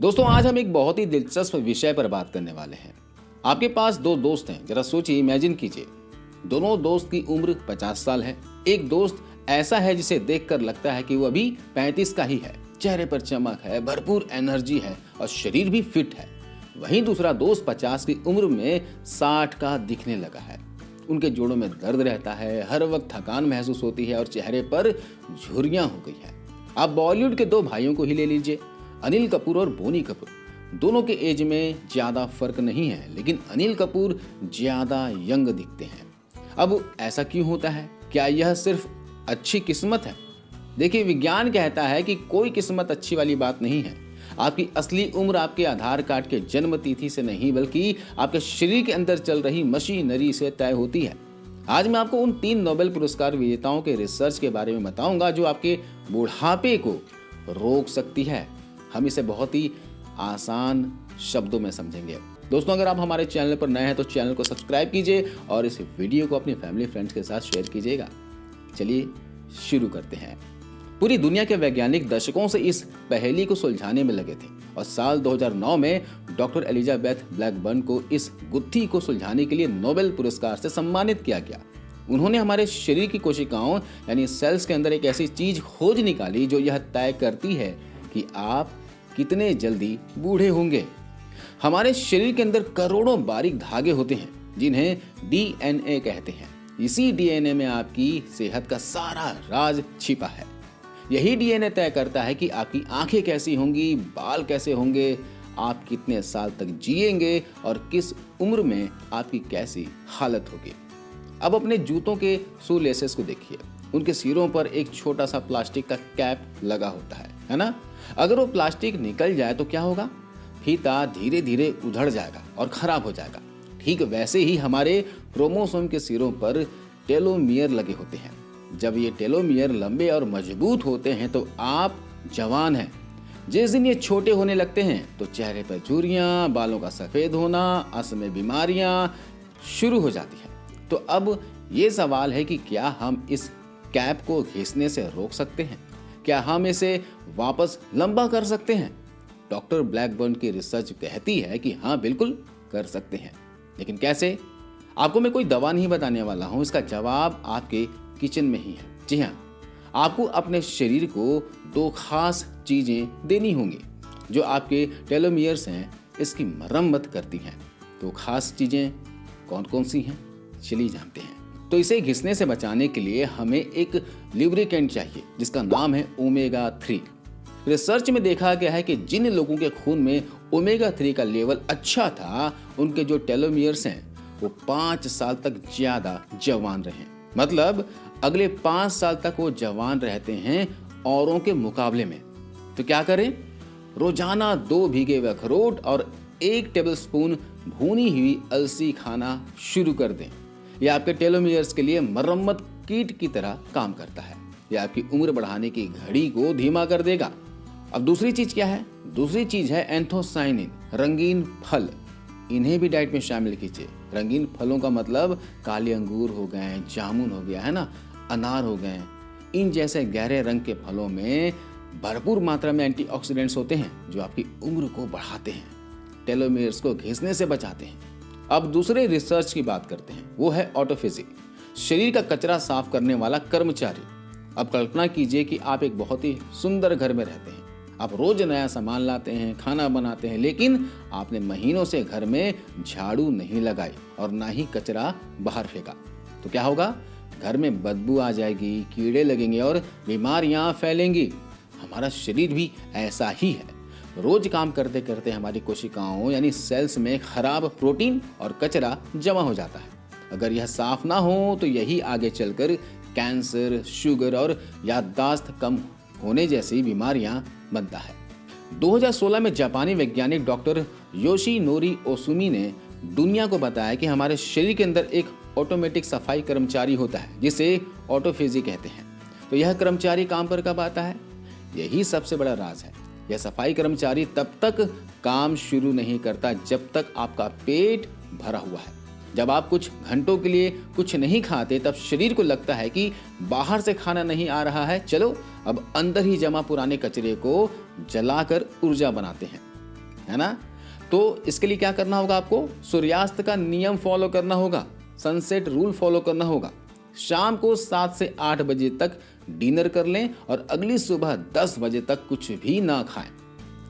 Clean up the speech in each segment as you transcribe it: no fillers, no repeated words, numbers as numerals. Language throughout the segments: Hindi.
दोस्तों आज हम एक बहुत ही दिलचस्प विषय पर बात करने वाले हैं। आपके पास दो दोस्त हैं, जरा सोचिए, इमेजिन कीजिए। दोनों दोस्त की उम्र 50 साल है। एक दोस्त ऐसा है जिसे देखकर लगता है कि वो अभी 35 का ही है। चेहरे पर चमक है, भरपूर एनर्जी है और शरीर भी फिट है। वहीं दूसरा दोस्त 50 की उम्र में 60 का दिखने लगा है। उनके जोड़ों में दर्द रहता है, हर वक्त थकान महसूस होती है और चेहरे पर झुर्रियां हो गई है। आप बॉलीवुड के दो भाइयों को ही ले लीजिए, अनिल कपूर और बोनी कपूर। दोनों के एज में ज्यादा फर्क नहीं है, लेकिन अनिल कपूर ज्यादा यंग दिखते हैं। अब ऐसा क्यों होता है? क्या यह सिर्फ अच्छी किस्मत है? देखिए, विज्ञान कहता है कि कोई किस्मत अच्छी वाली बात नहीं है। आपकी असली उम्र आपके आधार कार्ड के जन्म तिथि से नहीं, बल्कि आपके शरीर के अंदर चल रही मशीनरी से तय होती है। आज मैं आपको उन 3 नोबेल पुरस्कार विजेताओं के रिसर्च के बारे में बताऊंगा जो आपके बुढ़ापे को रोक सकती है। हम इसे बहुत ही आसान शब्दों में समझेंगे। दोस्तों, अगर आप हमारे चैनल पर नए हैं तो चैनल को सब्सक्राइब कीजिए और इस वीडियो को अपनी फैमिली फ्रेंड्स के साथ शेयर कीजिएगा। चलिए शुरू करते हैं। पूरी दुनिया के वैज्ञानिक दशकों से इस पहेली को सुलझाने में लगे थे और साल 2009 में डॉक्टर एलिजाबेथ ब्लैकबर्न को इस गुत्थी को सुलझाने के लिए नोबेल पुरस्कार से सम्मानित किया गया। उन्होंने हमारे शरीर की कोशिकाओं यानी सेल्स के अंदर एक ऐसी चीज खोज निकाली जो यह तय करती है कि आप कितने जल्दी बूढ़े होंगे। हमारे शरीर के अंदर करोड़ों बारीक धागे होते हैं जिन्हें डीएनए कहते हैं। इसी डीएनए में आपकी सेहत का सारा राज छिपा है। यही डीएनए तय करता है कि आपकी आंखें कैसी होंगी, बाल कैसे होंगे, आप कितने साल तक जिएंगे और किस उम्र में आपकी कैसी हालत होगी। अब अपने जूतों के शू लेसेस को देखिए। उनके सिरों पर एक छोटा सा प्लास्टिक का कैप लगा होता है ना? अगर वो प्लास्टिक निकल जाए तो क्या होगा? फीता धीरे धीरे उधड़ जाएगा और खराब हो जाएगा। ठीक वैसे ही हमारे क्रोमोसोम के सिरों पर टेलोमियर लगे होते हैं। जब ये टेलोमियर लंबे और मजबूत होते हैं तो आप जवान हैं। जिस दिन ये छोटे होने लगते हैं तो चेहरे पर झुर्रियां, बालों का सफेद होना, असमय बीमारियां शुरू हो जाती हैं। तो अब ये सवाल है कि क्या हम इस कैप को घिसने से रोक सकते हैं? क्या हम इसे वापस लंबा कर सकते हैं? डॉक्टर ब्लैकबर्न की रिसर्च कहती है कि हाँ, बिल्कुल कर सकते हैं। लेकिन कैसे? आपको मैं कोई दवा नहीं बताने वाला हूं। इसका जवाब आपके किचन में ही है। जी हाँ, आपको अपने शरीर को 2 खास चीजें देनी होंगी जो आपके टेलोमियर्स हैं इसकी मरम्मत करती हैं। 2 खास चीजें कौन कौन सी हैं, चलिए जानते हैं। तो इसे घिसने से बचाने के लिए हमें एक ल्यूब्रिकेंट चाहिए जिसका नाम है ओमेगा 3। रिसर्च में देखा गया है कि जिन लोगों के खून में ओमेगा 3 का लेवल अच्छा था, उनके जो टेलोमियर्स हैं वो 5 साल तक ज्यादा जवान रहे। मतलब अगले 5 साल तक वो जवान रहते हैं औरों के मुकाबले में। तो क्या करें? रोजाना 2 भीगे हुए अखरोट और 1 टेबलस्पून भुनी हुई अलसी खाना शुरू कर दें। यह आपके टेलोमियर्स के लिए मरम्मत किट की तरह काम करता है। यह आपकी उम्र बढ़ाने की घड़ी को धीमा कर देगा। अब दूसरी चीज क्या है? दूसरी चीज है एंथोसाइनिन, रंगीन फल। इन्हें भी डाइट में शामिल कीजिए। रंगीन फलों का मतलब काले अंगूर हो गए, जामुन हो गया है ना, अनार हो गए। इन जैसे गहरे रंग के फलों में भरपूर मात्रा में एंटीऑक्सीडेंट्स होते हैं जो आपकी उम्र को बढ़ाते हैं, टेलोमियर्स को घिसने से बचाते हैं। अब दूसरे रिसर्च की बात करते हैं, वो है ऑटोफेजी, शरीर का कचरा साफ करने वाला कर्मचारी। अब कल्पना कीजिए कि आप एक बहुत ही सुंदर घर में रहते हैं। आप रोज नया सामान लाते हैं, खाना बनाते हैं, लेकिन आपने महीनों से घर में झाड़ू नहीं लगाई और ना ही कचरा बाहर फेंका। तो क्या होगा? घर में बदबू आ जाएगी, कीड़े लगेंगे और बीमारियां फैलेंगी। हमारा शरीर भी ऐसा ही है। रोज काम करते करते हमारी कोशिकाओं यानी सेल्स में खराब प्रोटीन और कचरा जमा हो जाता है। अगर यह साफ ना हो तो यही आगे चलकर कैंसर, शुगर और याददाश्त कम होने जैसी बीमारियां बनता है। 2016 में जापानी वैज्ञानिक डॉक्टर योशिनोरी ओसुमी ने दुनिया को बताया कि हमारे शरीर के अंदर एक ऑटोमेटिक सफाई कर्मचारी होता है जिसे ऑटोफेजी कहते हैं। तो यह कर्मचारी काम पर कब आता है? यही सबसे बड़ा राज है। यह सफाई कर्मचारी तब तक काम शुरू नहीं करता जब तक आपका पेट भरा हुआ है। जब आप कुछ घंटों के लिए कुछ नहीं खाते तब शरीर को लगता है कि बाहर से खाना नहीं आ रहा है, चलो अब अंदर ही जमा पुराने कचरे को जलाकर ऊर्जा बनाते हैं। है ना। तो इसके लिए क्या करना होगा आपको, सूर्यास्त का नियम फॉलो करना होगा, सनसेट रूल फॉलो करना होगा। शाम को 7 से 8 बजे तक डिनर कर लें और अगली सुबह 10 बजे तक कुछ भी ना खाएं।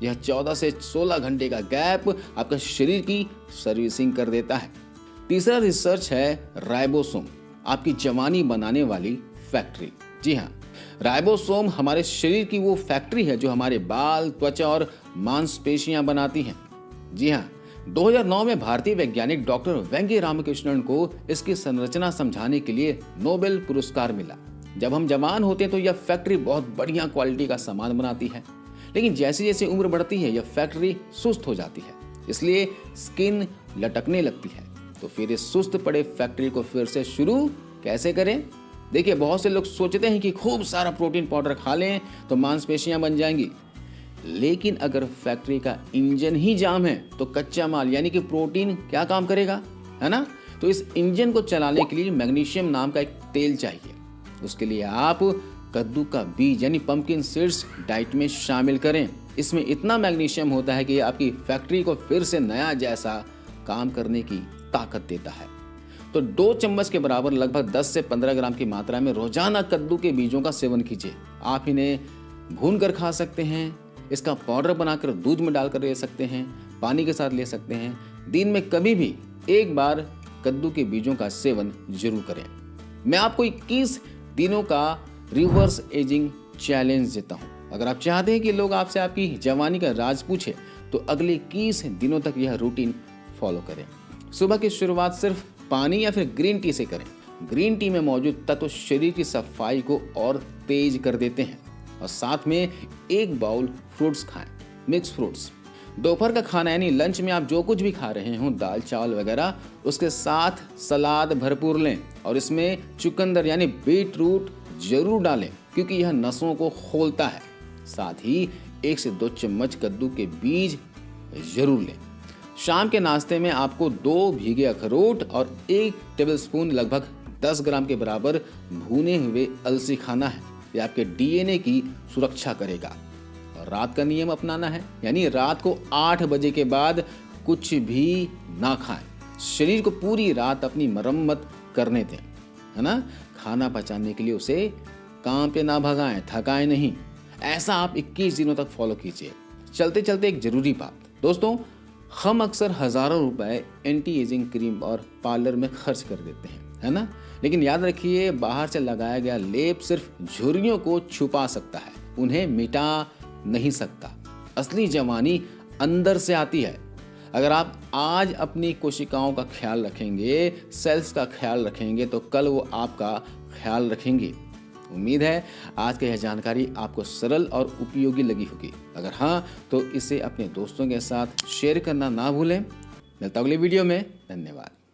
यह 14 से 16 घंटे का गैप आपका शरीर की सर्विसिंग कर देता है। तीसरा रिसर्च है राइबोसोम, आपकी जवानी बनाने वाली फैक्ट्री। जी हाँ, राइबोसोम हमारे शरीर की वो फैक्ट्री है जो हमारे बाल, त्वचा और मांसपेशियां बनाती हैं। जी हाँ, 2009 में भारतीय वैज्ञानिक डॉक्टर वेंकी रामकृष्णन को इसकी संरचना समझाने के लिए नोबेल पुरस्कार मिला। जब हम जवान होते हैं तो यह फैक्ट्री बहुत बढ़िया क्वालिटी का सामान बनाती है, लेकिन जैसे जैसे उम्र बढ़ती है यह फैक्ट्री सुस्त हो जाती है, इसलिए स्किन लटकने लगती है। तो फिर इस सुस्त पड़े फैक्ट्री को फिर से शुरू कैसे करें? देखिए, बहुत से लोग सोचते हैं कि खूब सारा प्रोटीन पाउडर खा लें तो मांसपेशियां बन जाएंगी, लेकिन अगर फैक्ट्री का इंजन ही जाम है तो कच्चा माल यानी कि प्रोटीन क्या काम करेगा, है ना। तो इस इंजन को चलाने के लिए मैग्नीशियम नाम का एक तेल चाहिए। उसके लिए आप कद्दू का बीज यानी पंपकिन सीड्स डाइट में शामिल करें। इसमें इतना मैग्नीशियम होता है कि आपकी फैक्ट्री को फिर से नया जैसा काम करने की ताकत देता है। तो 2 चम्मच के बराबर लगभग 10 से 15 ग्राम की मात्रा में रोजाना कद्दू के बीजों का सेवन कीजिए। आप इन्हें भून कर खा सकते हैं, इसका पाउडर बनाकर दूध में डालकर ले सकते हैं, पानी के साथ ले सकते हैं। दिन में कभी भी एक बार कद्दू के बीजों का सेवन जरूर करें। मैं आपको 21 दिनों का रिवर्स एजिंग चैलेंज देता हूं। अगर आप चाहते हैं कि लोग आपसे आपकी जवानी का राज पूछे तो अगले 21 दिनों तक यह रूटीन फॉलो करें। सुबह की शुरुआत सिर्फ पानी या फिर ग्रीन टी से करें। ग्रीन टी में मौजूद तत्व शरीर की सफाई को और तेज कर देते हैं। और साथ में 1 बाउल फ्रूट्स खाएं, मिक्स फ्रूट्स। दोपहर का खाना यानी लंच में आप जो कुछ भी खा रहे हो, दाल चावल वगैरह, उसके साथ सलाद भरपूर लें और इसमें चुकंदर यानी बीट रूट जरूर डालें क्योंकि यह नसों को खोलता है। साथ ही 1 से 2 चम्मच कद्दू के बीज जरूर लें। शाम के नाश्ते में आपको 2 भीगे अखरोट और 1 टेबलस्पून लगभग 10 ग्राम के बराबर भुने हुए अलसी खाना है। यह आपके डीएनए की सुरक्षा करेगा। और रात का नियम अपनाना है, यानी रात को 8 बजे के बाद कुछ भी ना खाएं। शरीर को पूरी रात अपनी मरम्मत करने दें, है ना। खाना पचाने के लिए उसे काम पे ना भगाएं, थकाएं नहीं। ऐसा आप 21 दिनों तक फॉलो कीजिए। चलते चलते एक जरूरी बात दोस्तों, हम अक्सर हजारों रुपए एंटी एजिंग क्रीम और पार्लर में खर्च कर देते हैं, है ना। लेकिन याद रखिए, बाहर से लगाया गया लेप सिर्फ झुर्रियों को छुपा सकता है, उन्हें मिटा नहीं सकता। असली जवानी अंदर से आती है। अगर आप आज अपनी कोशिकाओं का ख्याल रखेंगे, सेल्स का ख्याल रखेंगे, तो कल वो आपका ख्याल रखेंगे। उम्मीद है आज की यह जानकारी आपको सरल और उपयोगी लगी होगी। अगर हाँ, तो इसे अपने दोस्तों के साथ शेयर करना ना भूलें। मिलता अगले वीडियो में। धन्यवाद।